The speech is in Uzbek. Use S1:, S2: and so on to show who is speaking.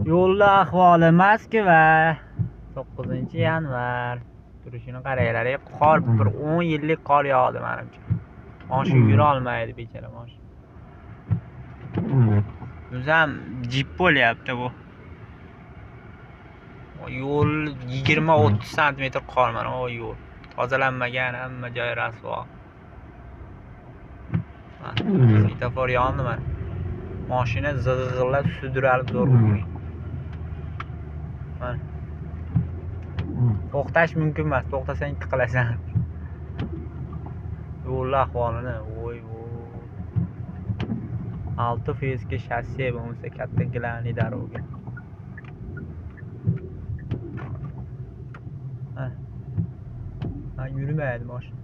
S1: Yo'lda ahvoli Moskva 9-yanvar. Turishini qaranglar. Qor bir 10 yillik qor yog'di menimcha. Mashina yura olmaydi bechara mashina. O'zim jip bo'lyapti bu. Yo'l 20-30 sm qor mana o yo'l. Tozalanmagan, hamma joy rasvo. Svetofor yondi mana. Mashina zig'illab sudralib zo'r. Mana. To'xtash mumkin emas, to'xtasang tiqilasan. Yo'l ahvolini, voy. 6 fezga shasse bo'lsa katta gilani daroga. Ha, yurmaydi mashina.